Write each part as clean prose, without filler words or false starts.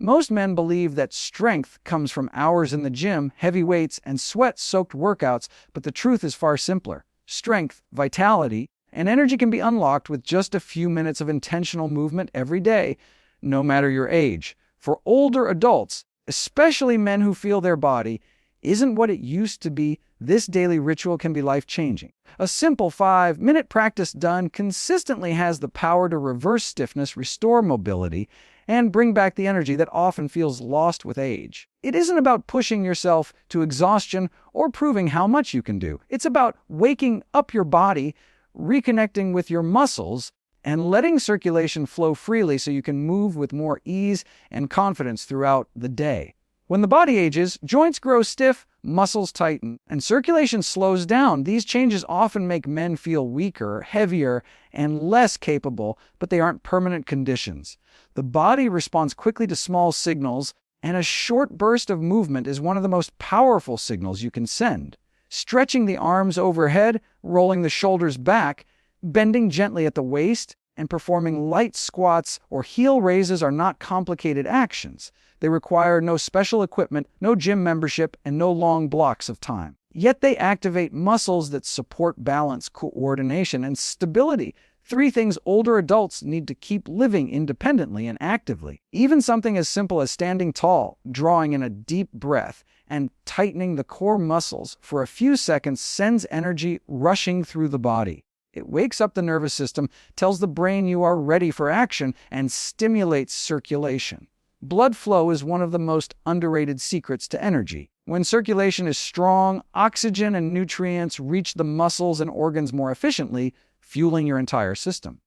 Most men believe that strength comes from hours in the gym, heavy weights, and sweat-soaked workouts, but the truth is far simpler. Strength, vitality, and energy can be unlocked with just a few minutes of intentional movement every day, no matter your age. For older adults, especially men who feel their body isn't what it used to be, this daily ritual can be life-changing. A simple 5-minute practice done consistently has the power to reverse stiffness, restore mobility, and bring back the energy that often feels lost with age. It isn't about pushing yourself to exhaustion or proving how much you can do. It's about waking up your body, reconnecting with your muscles, and letting circulation flow freely so you can move with more ease and confidence throughout the day. When the body ages, joints grow stiff, muscles tighten, and circulation slows down. These changes often make men feel weaker, heavier, and less capable, but they aren't permanent conditions. The body responds quickly to small signals, and a short burst of movement is one of the most powerful signals you can send. Stretching the arms overhead, rolling the shoulders back, bending gently at the waist, and performing light squats or heel raises are not complicated actions. They require no special equipment, no gym membership, and no long blocks of time. Yet they activate muscles that support balance, coordination, and stability. 3 things older adults need to keep living independently and actively. Even something as simple as standing tall, drawing in a deep breath, and tightening the core muscles for a few seconds sends energy rushing through the body. It wakes up the nervous system, tells the brain you are ready for action, and stimulates circulation. Blood flow is one of the most underrated secrets to energy. When circulation is strong, oxygen and nutrients reach the muscles and organs more efficiently, fueling your entire system.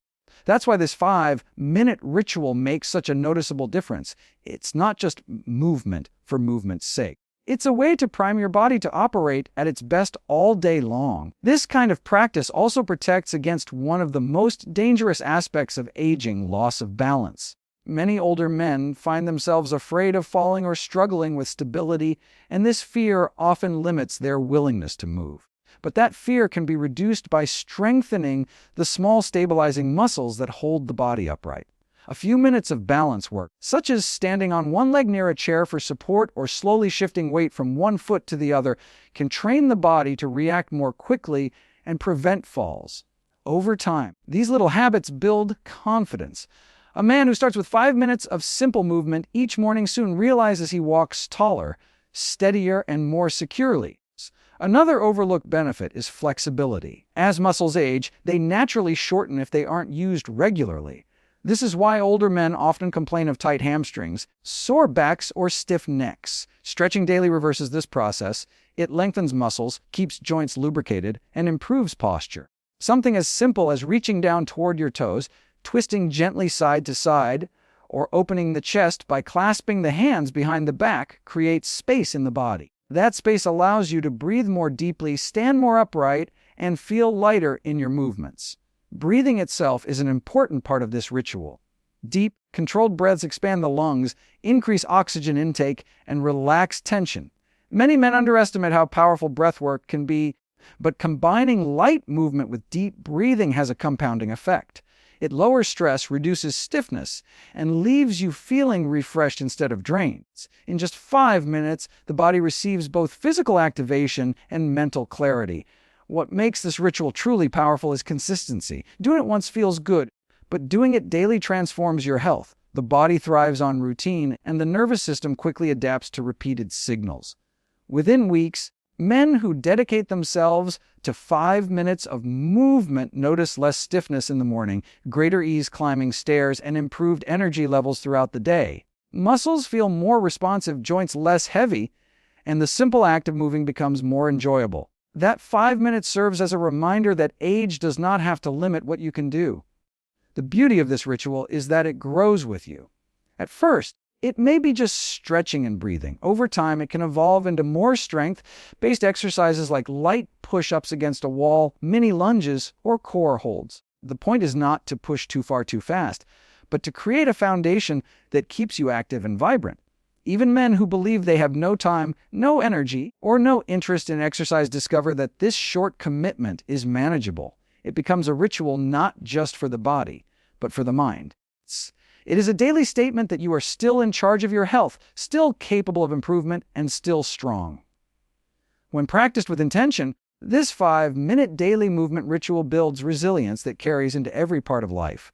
That's why this 5-minute ritual makes such a noticeable difference. It's not just movement for movement's sake. It's a way to prime your body to operate at its best all day long. This kind of practice also protects against one of the most dangerous aspects of aging, loss of balance. Many older men find themselves afraid of falling or struggling with stability, and this fear often limits their willingness to move. But that fear can be reduced by strengthening the small stabilizing muscles that hold the body upright. A few minutes of balance work, such as standing on one leg near a chair for support or slowly shifting weight from one foot to the other, can train the body to react more quickly and prevent falls. Over time, these little habits build confidence. A man who starts with 5 minutes of simple movement each morning soon realizes he walks taller, steadier, and more securely. Another overlooked benefit is flexibility. As muscles age, they naturally shorten if they aren't used regularly. This is why older men often complain of tight hamstrings, sore backs, or stiff necks. Stretching daily reverses this process. It lengthens muscles, keeps joints lubricated, and improves posture. Something as simple as reaching down toward your toes, twisting gently side to side, or opening the chest by clasping the hands behind the back creates space in the body. That space allows you to breathe more deeply, stand more upright, and feel lighter in your movements. Breathing itself is an important part of this ritual. Deep, controlled breaths expand the lungs, increase oxygen intake, and relax tension. Many men underestimate how powerful breath work can be, but combining light movement with deep breathing has a compounding effect. It lowers stress, reduces stiffness, and leaves you feeling refreshed instead of drained. In just 5 minutes, the body receives both physical activation and mental clarity. What makes this ritual truly powerful is consistency. Doing it once feels good, but doing it daily transforms your health. The body thrives on routine, and the nervous system quickly adapts to repeated signals. Within weeks, men who dedicate themselves to 5 minutes of movement notice less stiffness in the morning, greater ease climbing stairs, and improved energy levels throughout the day. Muscles feel more responsive, joints less heavy, and the simple act of moving becomes more enjoyable. That 5 minutes serves as a reminder that age does not have to limit what you can do. The beauty of this ritual is that it grows with you. At first, it may be just stretching and breathing. Over time, it can evolve into more strength-based exercises like light push-ups against a wall, mini lunges, or core holds. The point is not to push too far too fast, but to create a foundation that keeps you active and vibrant. Even men who believe they have no time, no energy, or no interest in exercise discover that this short commitment is manageable. It becomes a ritual not just for the body, but for the mind. It is a daily statement that you are still in charge of your health, still capable of improvement, and still strong. When practiced with intention, this 5-minute daily movement ritual builds resilience that carries into every part of life.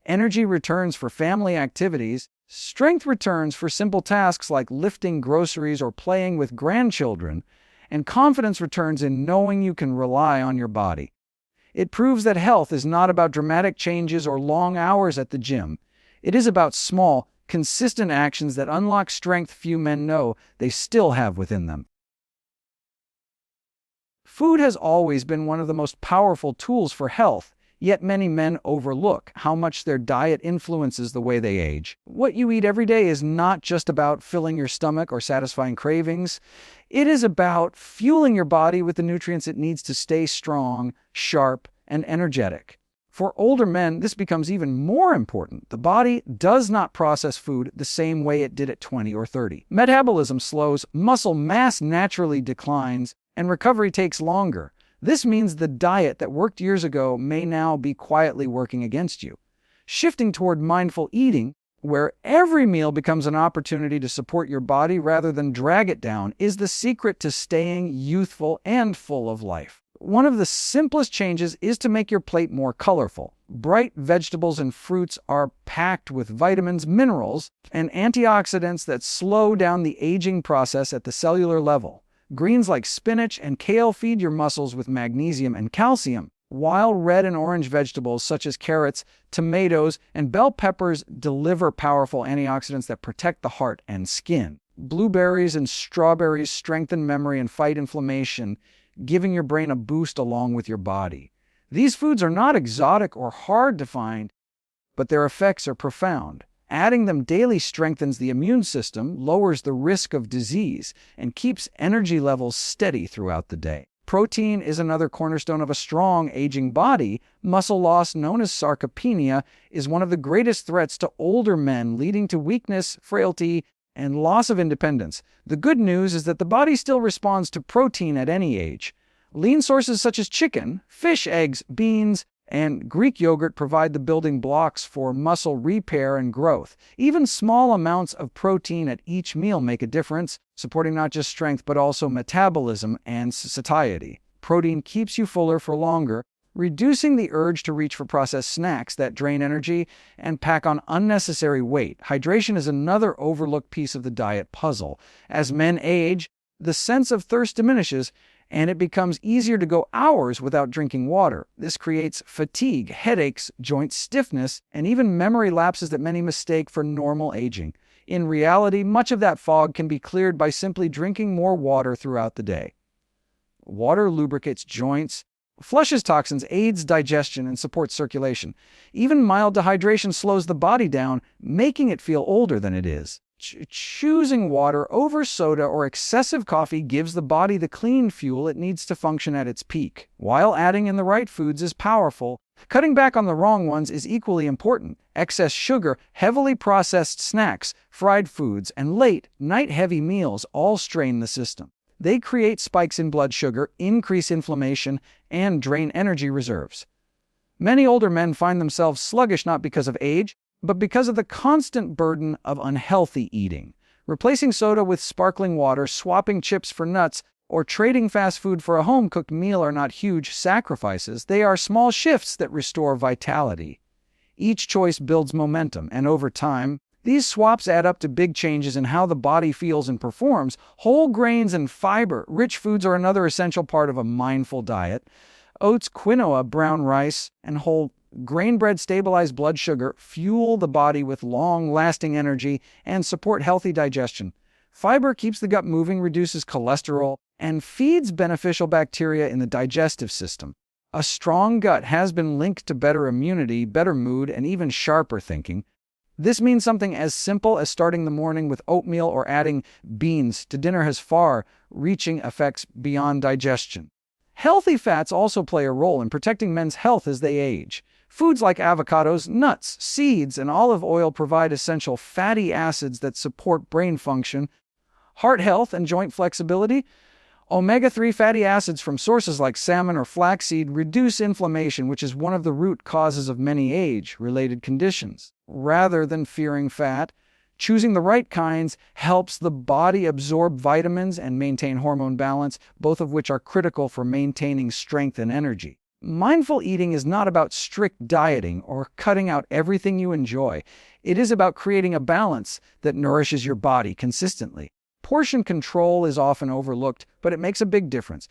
Energy returns for family activities, strength returns for simple tasks like lifting groceries or playing with grandchildren, and confidence returns in knowing you can rely on your body. It proves that health is not about dramatic changes or long hours at the gym. It is about small, consistent actions that unlock strength few men know they still have within them. Food has always been one of the most powerful tools for health, yet many men overlook how much their diet influences the way they age. What you eat every day is not just about filling your stomach or satisfying cravings. It is about fueling your body with the nutrients it needs to stay strong, sharp, and energetic. For older men, this becomes even more important. The body does not process food the same way it did at 20 or 30. Metabolism slows, muscle mass naturally declines, and recovery takes longer. This means the diet that worked years ago may now be quietly working against you. Shifting toward mindful eating, where every meal becomes an opportunity to support your body rather than drag it down, is the secret to staying youthful and full of life. One of the simplest changes is to make your plate more colorful. Bright vegetables and fruits are packed with vitamins, minerals, and antioxidants that slow down the aging process at the cellular level. Greens like spinach and kale feed your muscles with magnesium and calcium, while red and orange vegetables such as carrots, tomatoes, and bell peppers deliver powerful antioxidants that protect the heart and skin. Blueberries and strawberries strengthen memory and fight inflammation, giving your brain a boost along with your body. These foods are not exotic or hard to find, but their effects are profound. Adding them daily strengthens the immune system, lowers the risk of disease, and keeps energy levels steady throughout the day. Protein is another cornerstone of a strong, aging body. Muscle loss, known as sarcopenia, is one of the greatest threats to older men, leading to weakness, frailty, and loss of independence. The good news is that the body still responds to protein at any age. Lean sources such as chicken, fish, eggs, beans, and Greek yogurt provide the building blocks for muscle repair and growth. Even small amounts of protein at each meal make a difference, supporting not just strength but also metabolism and satiety. Protein keeps you fuller for longer, reducing the urge to reach for processed snacks that drain energy and pack on unnecessary weight. Hydration is another overlooked piece of the diet puzzle. As men age, the sense of thirst diminishes, and it becomes easier to go hours without drinking water. This creates fatigue, headaches, joint stiffness, and even memory lapses that many mistake for normal aging. In reality, much of that fog can be cleared by simply drinking more water throughout the day. Water lubricates joints, flushes toxins, aids digestion, and supports circulation. Even mild dehydration slows the body down, making it feel older than it is. Choosing water over soda or excessive coffee gives the body the clean fuel it needs to function at its peak. While adding in the right foods is powerful, cutting back on the wrong ones is equally important. Excess sugar, heavily processed snacks, fried foods, and late-night heavy meals all strain the system. They create spikes in blood sugar, increase inflammation, and drain energy reserves. Many older men find themselves sluggish not because of age, but because of the constant burden of unhealthy eating. Replacing soda with sparkling water, swapping chips for nuts, or trading fast food for a home-cooked meal are not huge sacrifices. They are small shifts that restore vitality. Each choice builds momentum, and over time, these swaps add up to big changes in how the body feels and performs. Whole grains and fiber-rich foods are another essential part of a mindful diet. Oats, quinoa, brown rice, and whole grain bread stabilize blood sugar, fuel the body with long-lasting energy, and support healthy digestion. Fiber keeps the gut moving, reduces cholesterol, and feeds beneficial bacteria in the digestive system. A strong gut has been linked to better immunity, better mood, and even sharper thinking. This means something as simple as starting the morning with oatmeal or adding beans to dinner has far-reaching effects beyond digestion. Healthy fats also play a role in protecting men's health as they age. Foods like avocados, nuts, seeds, and olive oil provide essential fatty acids that support brain function, heart health, and joint flexibility. Omega-3 fatty acids from sources like salmon or flaxseed reduce inflammation, which is one of the root causes of many age-related conditions. Rather than fearing fat, choosing the right kinds helps the body absorb vitamins and maintain hormone balance, both of which are critical for maintaining strength and energy. Mindful eating is not about strict dieting or cutting out everything you enjoy. It is about creating a balance that nourishes your body consistently. Portion control is often overlooked, but it makes a big difference.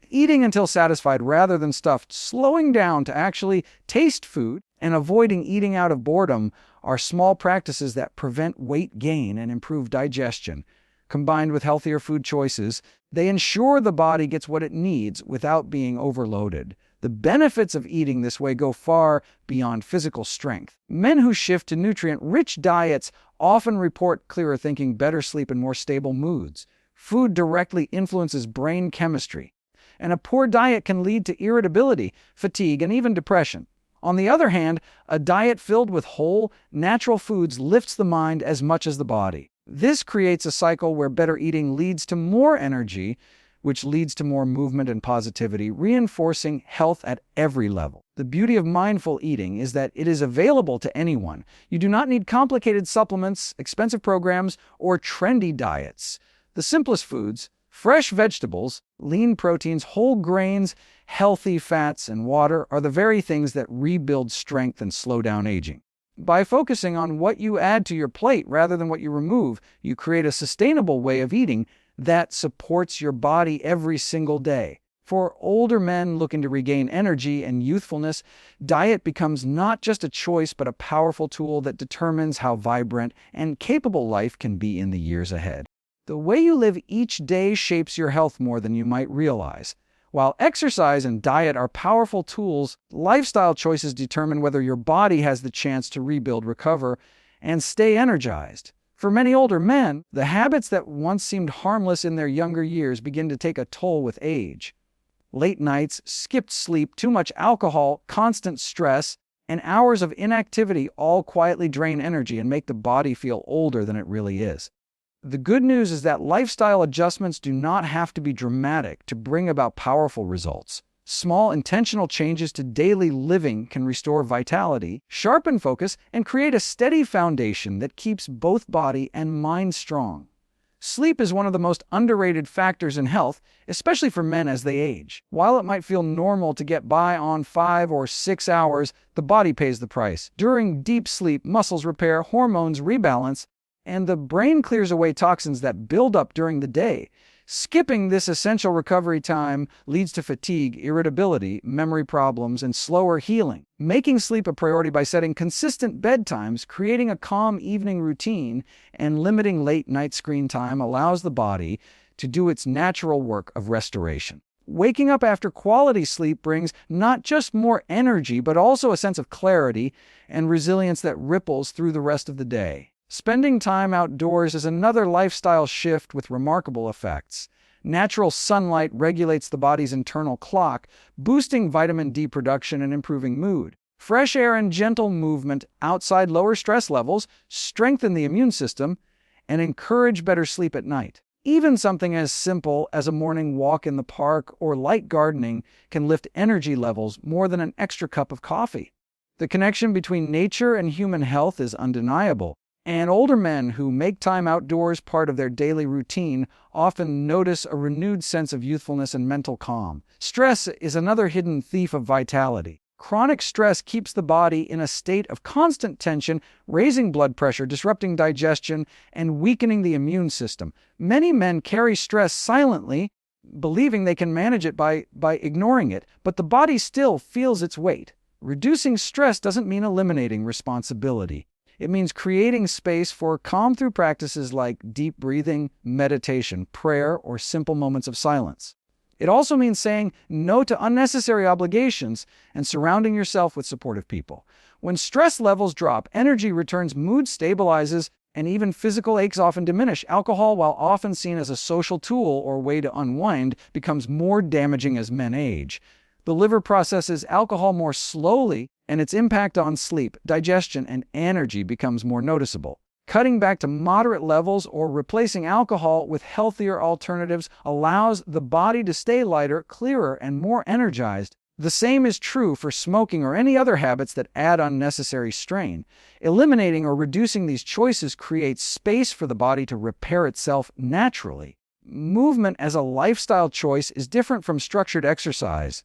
Eating until satisfied rather than stuffed, slowing down to actually taste food, and avoiding eating out of boredom are small practices that prevent weight gain and improve digestion. Combined with healthier food choices, they ensure the body gets what it needs without being overloaded. The benefits of eating this way go far beyond physical strength. Men who shift to nutrient-rich diets often report clearer thinking, better sleep, and more stable moods. Food directly influences brain chemistry, and a poor diet can lead to irritability, fatigue, and even depression. On the other hand, a diet filled with whole, natural foods lifts the mind as much as the body. This creates a cycle where better eating leads to more energy, which leads to more movement and positivity, reinforcing health at every level. The beauty of mindful eating is that it is available to anyone. You do not need complicated supplements, expensive programs, or trendy diets. The simplest foods, fresh vegetables, lean proteins, whole grains, healthy fats, and water are the very things that rebuild strength and slow down aging. By focusing on what you add to your plate rather than what you remove, you create a sustainable way of eating that supports your body every single day. For older men looking to regain energy and youthfulness, diet becomes not just a choice but a powerful tool that determines how vibrant and capable life can be in the years ahead. The way you live each day shapes your health more than you might realize. While exercise and diet are powerful tools, lifestyle choices determine whether your body has the chance to rebuild, recover, and stay energized. For many older men, the habits that once seemed harmless in their younger years begin to take a toll with age. Late nights, skipped sleep, too much alcohol, constant stress, and hours of inactivity all quietly drain energy and make the body feel older than it really is. The good news is that lifestyle adjustments do not have to be dramatic to bring about powerful results. Small, intentional changes to daily living can restore vitality, sharpen focus, and create a steady foundation that keeps both body and mind strong. Sleep is one of the most underrated factors in health, especially for men as they age. While it might feel normal to get by on 5 or 6 hours, the body pays the price. During deep sleep, muscles repair, hormones rebalance, and the brain clears away toxins that build up during the day. Skipping this essential recovery time leads to fatigue, irritability, memory problems, and slower healing. Making sleep a priority by setting consistent bedtimes, creating a calm evening routine, and limiting late-night screen time allows the body to do its natural work of restoration. Waking up after quality sleep brings not just more energy, but also a sense of clarity and resilience that ripples through the rest of the day. Spending time outdoors is another lifestyle shift with remarkable effects. Natural sunlight regulates the body's internal clock, boosting vitamin D production and improving mood. Fresh air and gentle movement outside lower stress levels, strengthen the immune system, and encourage better sleep at night. Even something as simple as a morning walk in the park or light gardening can lift energy levels more than an extra cup of coffee. The connection between nature and human health is undeniable. And older men who make time outdoors part of their daily routine often notice a renewed sense of youthfulness and mental calm. Stress is another hidden thief of vitality. Chronic stress keeps the body in a state of constant tension, raising blood pressure, disrupting digestion, and weakening the immune system. Many men carry stress silently, believing they can manage it by ignoring it, but the body still feels its weight. Reducing stress doesn't mean eliminating responsibility. It means creating space for calm through practices like deep breathing, meditation, prayer, or simple moments of silence. It also means saying no to unnecessary obligations and surrounding yourself with supportive people. When stress levels drop, energy returns, mood stabilizes, and even physical aches often diminish. Alcohol, while often seen as a social tool or way to unwind, becomes more damaging as men age. The liver processes alcohol more slowly, and its impact on sleep, digestion, and energy becomes more noticeable. Cutting back to moderate levels or replacing alcohol with healthier alternatives allows the body to stay lighter, clearer, and more energized. The same is true for smoking or any other habits that add unnecessary strain. Eliminating or reducing these choices creates space for the body to repair itself naturally. Movement as a lifestyle choice is different from structured exercise.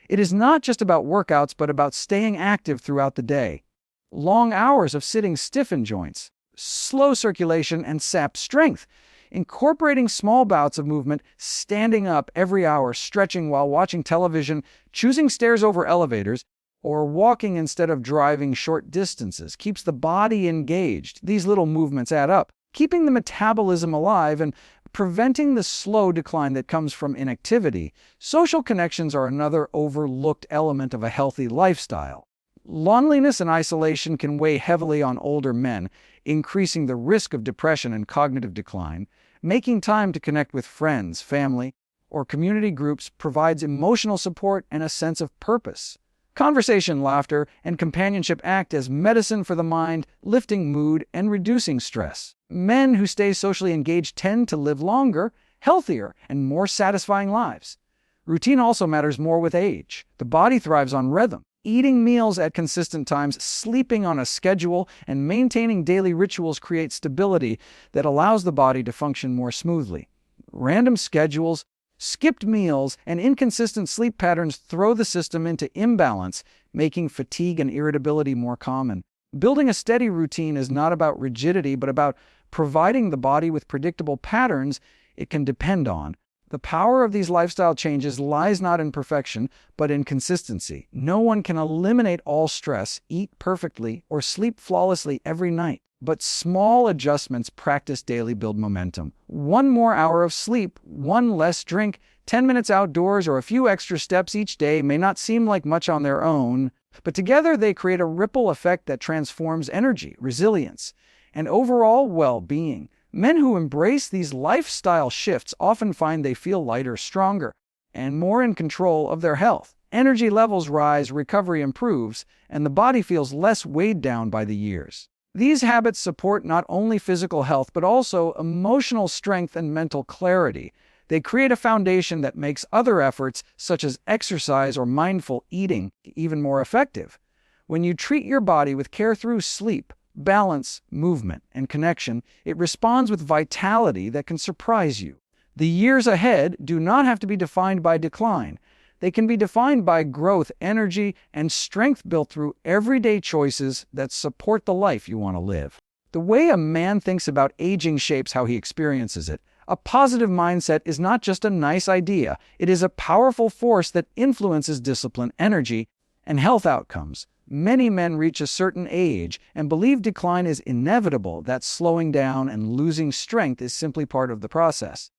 It is not just about workouts, but about staying active throughout the day. Long hours of sitting stiffen joints, slow circulation, and sap strength. Incorporating small bouts of movement, standing up every hour, stretching while watching television, choosing stairs over elevators, or walking instead of driving short distances keeps the body engaged. These little movements add up, keeping the metabolism alive and preventing the slow decline that comes from inactivity. Social connections are another overlooked element of a healthy lifestyle. Loneliness and isolation can weigh heavily on older men, increasing the risk of depression and cognitive decline. Making time to connect with friends, family, or community groups provides emotional support and a sense of purpose. Conversation, laughter, and companionship act as medicine for the mind, lifting mood and reducing stress. Men who stay socially engaged tend to live longer, healthier, and more satisfying lives. Routine also matters more with age. The body thrives on rhythm. Eating meals at consistent times, sleeping on a schedule, and maintaining daily rituals create stability that allows the body to function more smoothly. Random schedules, skipped meals, and inconsistent sleep patterns throw the system into imbalance, making fatigue and irritability more common. Building a steady routine is not about rigidity, but about providing the body with predictable patterns it can depend on. The power of these lifestyle changes lies not in perfection, but in consistency. No one can eliminate all stress, eat perfectly, or sleep flawlessly every night. But small adjustments practiced daily build momentum. 1 more hour of sleep, 1 less drink, 10 minutes outdoors, or a few extra steps each day may not seem like much on their own, but together they create a ripple effect that transforms energy, resilience, and overall well-being. Men who embrace these lifestyle shifts often find they feel lighter, stronger, and more in control of their health. Energy levels rise, recovery improves, and the body feels less weighed down by the years. These habits support not only physical health, but also emotional strength and mental clarity. They create a foundation that makes other efforts, such as exercise or mindful eating, even more effective. When you treat your body with care through sleep, balance, movement, and connection, it responds with vitality that can surprise you. The years ahead do not have to be defined by decline. They can be defined by growth, energy, and strength built through everyday choices that support the life you want to live. The way a man thinks about aging shapes how he experiences it. A positive mindset is not just a nice idea. It is a powerful force that influences discipline, energy, and health outcomes. Many men reach a certain age and believe decline is inevitable, that slowing down and losing strength is simply part of the process.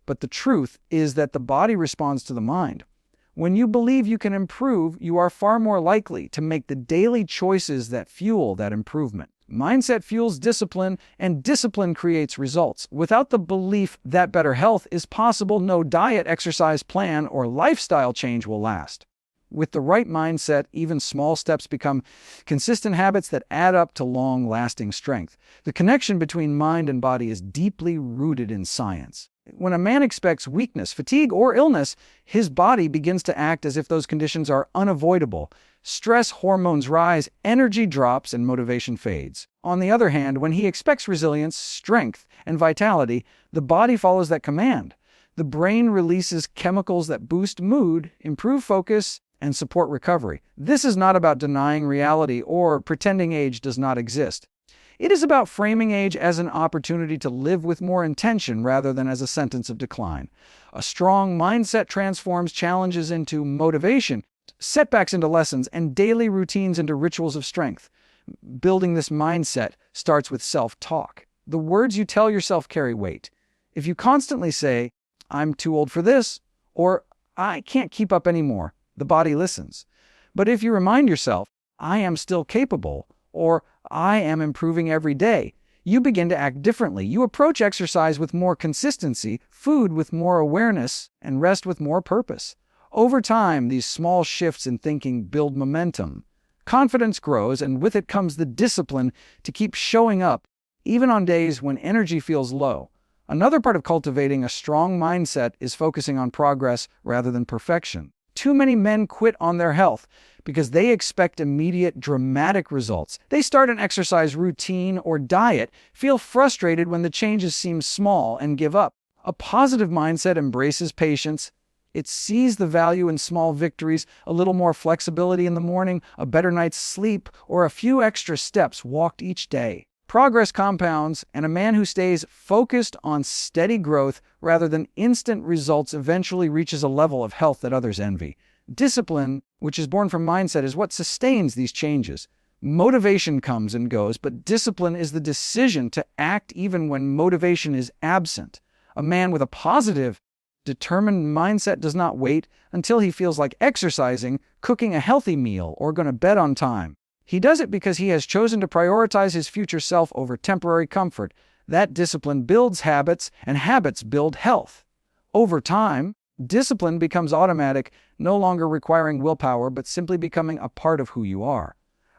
But the truth is that the body responds to the mind. When you believe you can improve, you are far more likely to make the daily choices that fuel that improvement. Mindset fuels discipline, and discipline creates results. Without the belief that better health is possible, no diet, exercise plan, or lifestyle change will last. With the right mindset, even small steps become consistent habits that add up to long-lasting strength. The connection between mind and body is deeply rooted in science. When a man expects weakness, fatigue, or illness, his body begins to act as if those conditions are unavoidable. Stress hormones rise, energy drops, and motivation fades. On the other hand, when he expects resilience, strength, and vitality, the body follows that command. The brain releases chemicals that boost mood, improve focus, and support recovery. This is not about denying reality or pretending age does not exist. It is about framing age as an opportunity to live with more intention rather than as a sentence of decline. A strong mindset transforms challenges into motivation, setbacks into lessons, and daily routines into rituals of strength. Building this mindset starts with self-talk. The words you tell yourself carry weight. If you constantly say, "I'm too old for this," or "I can't keep up anymore," the body listens. But if you remind yourself, "I am still capable," or "I am improving every day," you begin to act differently. You approach exercise with more consistency, food with more awareness, and rest with more purpose. Over time, these small shifts in thinking build momentum. Confidence grows, and with it comes the discipline to keep showing up, even on days when energy feels low. Another part of cultivating a strong mindset is focusing on progress rather than perfection. Too many men quit on their health because they expect immediate, dramatic results. They start an exercise routine or diet, feel frustrated when the changes seem small, and give up. A positive mindset embraces patience. It sees the value in small victories, a little more flexibility in the morning, a better night's sleep, or a few extra steps walked each day. Progress compounds, and a man who stays focused on steady growth rather than instant results eventually reaches a level of health that others envy. Discipline, which is born from mindset, is what sustains these changes. Motivation comes and goes, but discipline is the decision to act even when motivation is absent. A man with a positive, determined mindset does not wait until he feels like exercising, cooking a healthy meal, or going to bed on time. He does it because he has chosen to prioritize his future self over temporary comfort. That discipline builds habits, and habits build health. Over time, discipline becomes automatic, no longer requiring willpower, but simply becoming a part of who you are.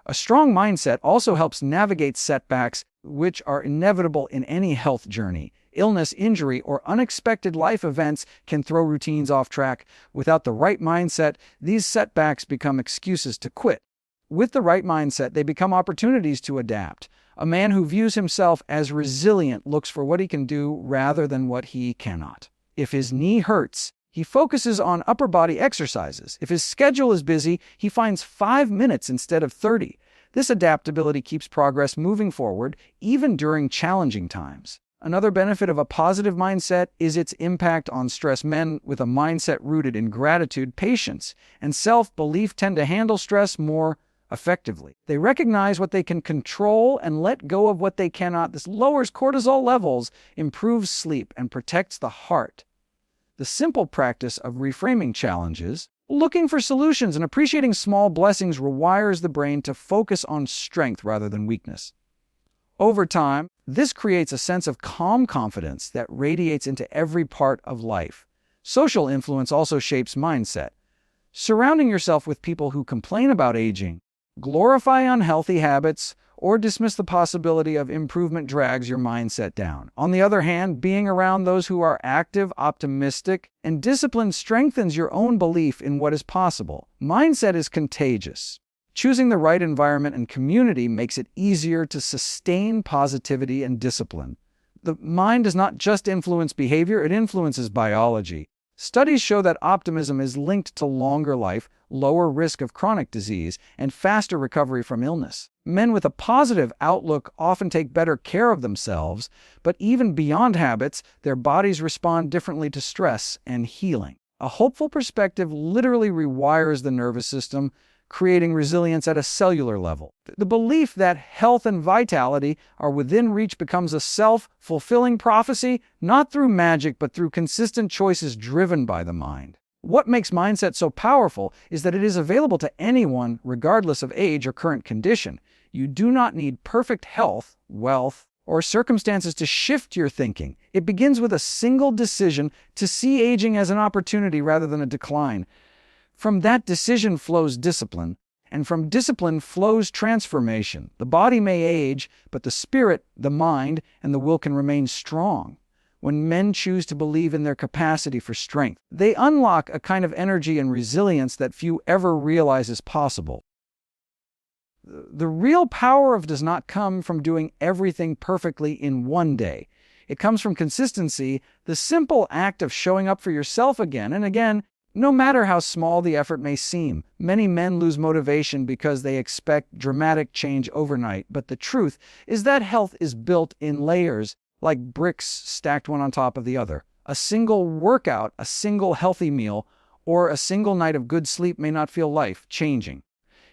A strong mindset also helps navigate setbacks, which are inevitable in any health journey. Illness, injury, or unexpected life events can throw routines off track. Without the right mindset, these setbacks become excuses to quit. With the right mindset, they become opportunities to adapt. A man who views himself as resilient looks for what he can do rather than what he cannot. If his knee hurts, he focuses on upper body exercises. If his schedule is busy, he finds 5 minutes instead of 30. This adaptability keeps progress moving forward, even during challenging times. Another benefit of a positive mindset is its impact on stress. Men with a mindset rooted in gratitude, patience, and self-belief tend to handle stress more effectively. They recognize what they can control and let go of what they cannot. This lowers cortisol levels, improves sleep, and protects the heart. The simple practice of reframing challenges, looking for solutions, and appreciating small blessings rewires the brain to focus on strength rather than weakness. Over time, this creates a sense of calm confidence that radiates into every part of life. Social influence also shapes mindset. Surrounding yourself with people who complain about aging, glorify unhealthy habits, or dismiss the possibility of improvement drags your mindset down. On the other hand, being around those who are active, optimistic, and disciplined strengthens your own belief in what is possible. Mindset is contagious. Choosing the right environment and community makes it easier to sustain positivity and discipline. The mind does not just influence behavior, it influences biology. Studies show that optimism is linked to longer life, lower risk of chronic disease, and faster recovery from illness. Men with a positive outlook often take better care of themselves, but even beyond habits, their bodies respond differently to stress and healing. A hopeful perspective literally rewires the nervous system, creating resilience at a cellular level. The belief that health and vitality are within reach becomes a self-fulfilling prophecy, not through magic, but through consistent choices driven by the mind. What makes mindset so powerful is that it is available to anyone, regardless of age or current condition. You do not need perfect health, wealth, or circumstances to shift your thinking. It begins with a single decision to see aging as an opportunity rather than a decline. From that decision flows discipline, and from discipline flows transformation. The body may age, but the spirit, the mind, and the will can remain strong. When men choose to believe in their capacity for strength, they unlock a kind of energy and resilience that few ever realize is possible. The real power does not come from doing everything perfectly in one day. It comes from consistency, the simple act of showing up for yourself again and again. No matter how small the effort may seem. Many men lose motivation because they expect dramatic change overnight, but the truth is that health is built in layers, like bricks stacked one on top of the other. A single workout, a single healthy meal, or a single night of good sleep may not feel life-changing.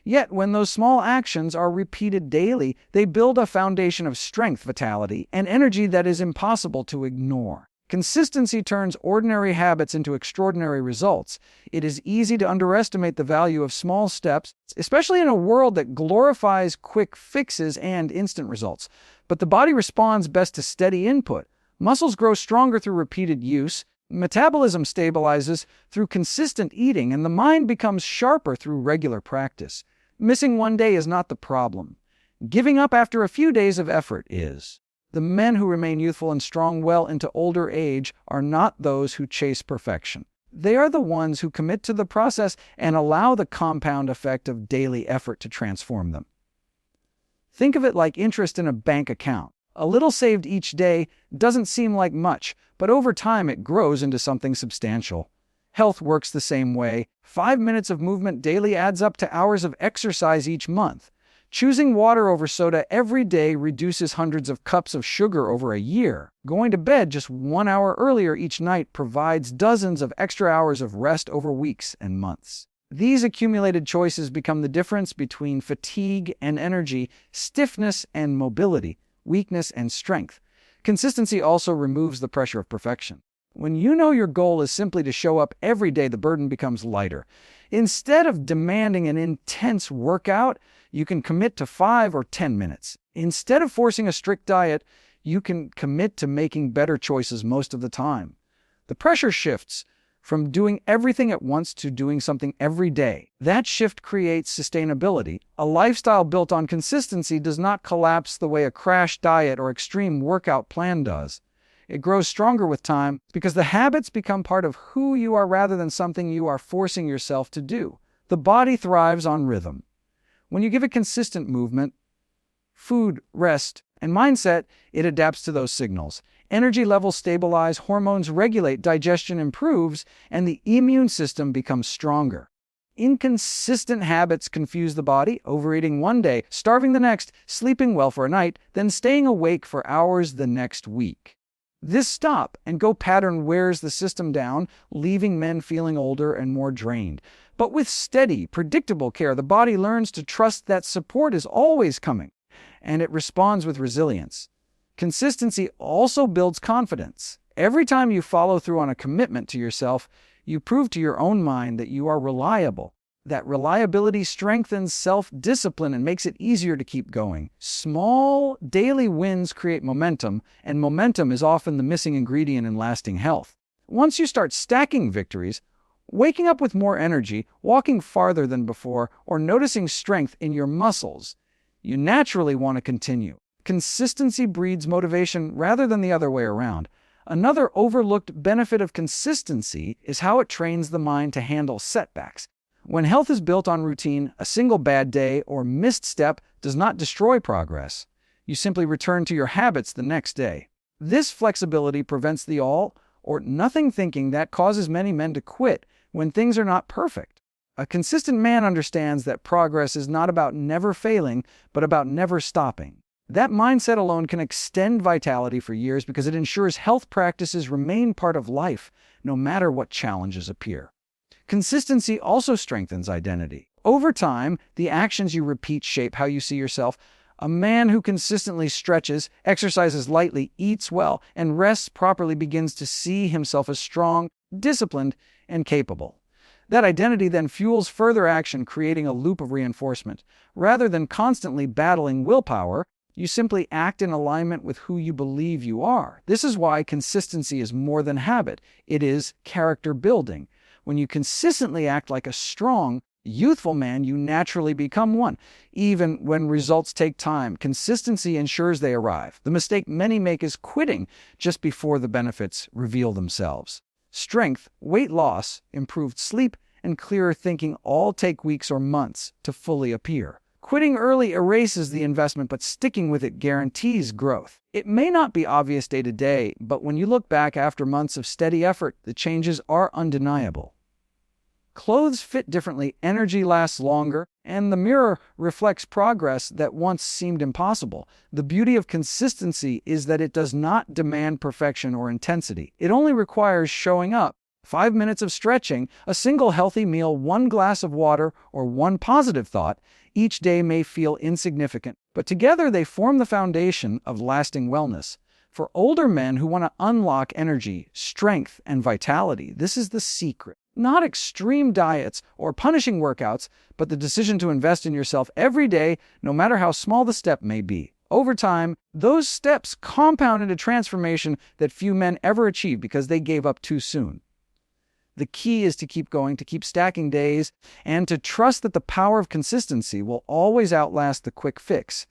Yet, when those small actions are repeated daily, they build a foundation of strength, vitality, and energy that is impossible to ignore. Consistency turns ordinary habits into extraordinary results. It is easy to underestimate the value of small steps, especially in a world that glorifies quick fixes and instant results. But the body responds best to steady input. Muscles grow stronger through repeated use, metabolism stabilizes through consistent eating, and the mind becomes sharper through regular practice. Missing one day is not the problem. Giving up after a few days of effort is. The men who remain youthful and strong well into older age are not those who chase perfection. They are the ones who commit to the process and allow the compound effect of daily effort to transform them. Think of it like interest in a bank account. A little saved each day doesn't seem like much, but over time it grows into something substantial. Health works the same way. 5 minutes of movement daily adds up to hours of exercise each month. Choosing water over soda every day reduces hundreds of cups of sugar over a year. Going to bed just 1 hour earlier each night provides dozens of extra hours of rest over weeks and months. These accumulated choices become the difference between fatigue and energy, stiffness and mobility, weakness and strength. Consistency also removes the pressure of perfection. When you know your goal is simply to show up every day, the burden becomes lighter. Instead of demanding an intense workout, you can commit to 5 or 10 minutes. Instead of forcing a strict diet, you can commit to making better choices most of the time. The pressure shifts from doing everything at once to doing something every day. That shift creates sustainability. A lifestyle built on consistency does not collapse the way a crash diet or extreme workout plan does. It grows stronger with time because the habits become part of who you are rather than something you are forcing yourself to do. The body thrives on rhythm. When you give it consistent movement, food, rest, and mindset, it adapts to those signals. Energy levels stabilize, hormones regulate, digestion improves, and the immune system becomes stronger. Inconsistent habits confuse the body, overeating one day, starving the next, sleeping well for a night, then staying awake for hours the next week. This stop-and-go pattern wears the system down, leaving men feeling older and more drained. But with steady, predictable care, the body learns to trust that support is always coming, and it responds with resilience. Consistency also builds confidence. Every time you follow through on a commitment to yourself, you prove to your own mind that you are reliable. That reliability strengthens self-discipline and makes it easier to keep going. Small, daily wins create momentum, and momentum is often the missing ingredient in lasting health. Once you start stacking victories, waking up with more energy, walking farther than before, or noticing strength in your muscles, you naturally want to continue. Consistency breeds motivation rather than the other way around. Another overlooked benefit of consistency is how it trains the mind to handle setbacks. When health is built on routine, a single bad day or missed step does not destroy progress. You simply return to your habits the next day. This flexibility prevents the all or nothing thinking that causes many men to quit when things are not perfect. A consistent man understands that progress is not about never failing, but about never stopping. That mindset alone can extend vitality for years because it ensures health practices remain part of life, no matter what challenges appear. Consistency also strengthens identity. Over time, the actions you repeat shape how you see yourself. A man who consistently stretches, exercises lightly, eats well, and rests properly begins to see himself as strong, disciplined, and capable. That identity then fuels further action, creating a loop of reinforcement. Rather than constantly battling willpower, you simply act in alignment with who you believe you are. This is why consistency is more than habit. It is character building. When you consistently act like a strong, youthful man, you naturally become one. Even when results take time, consistency ensures they arrive. The mistake many make is quitting just before the benefits reveal themselves. Strength, weight loss, improved sleep, and clearer thinking all take weeks or months to fully appear. Quitting early erases the investment, but sticking with it guarantees growth. It may not be obvious day to day, but when you look back after months of steady effort, the changes are undeniable. Clothes fit differently, energy lasts longer, and the mirror reflects progress that once seemed impossible. The beauty of consistency is that it does not demand perfection or intensity. It only requires showing up. 5 minutes of stretching, a single healthy meal, 1 glass of water, or 1 positive thought. Each day may feel insignificant, but together they form the foundation of lasting wellness. For older men who want to unlock energy, strength, and vitality, this is the secret. Not extreme diets or punishing workouts, but the decision to invest in yourself every day, no matter how small the step may be. Over time, those steps compound into transformation that few men ever achieve because they gave up too soon. The key is to keep going, to keep stacking days, and to trust that the power of consistency will always outlast the quick fix.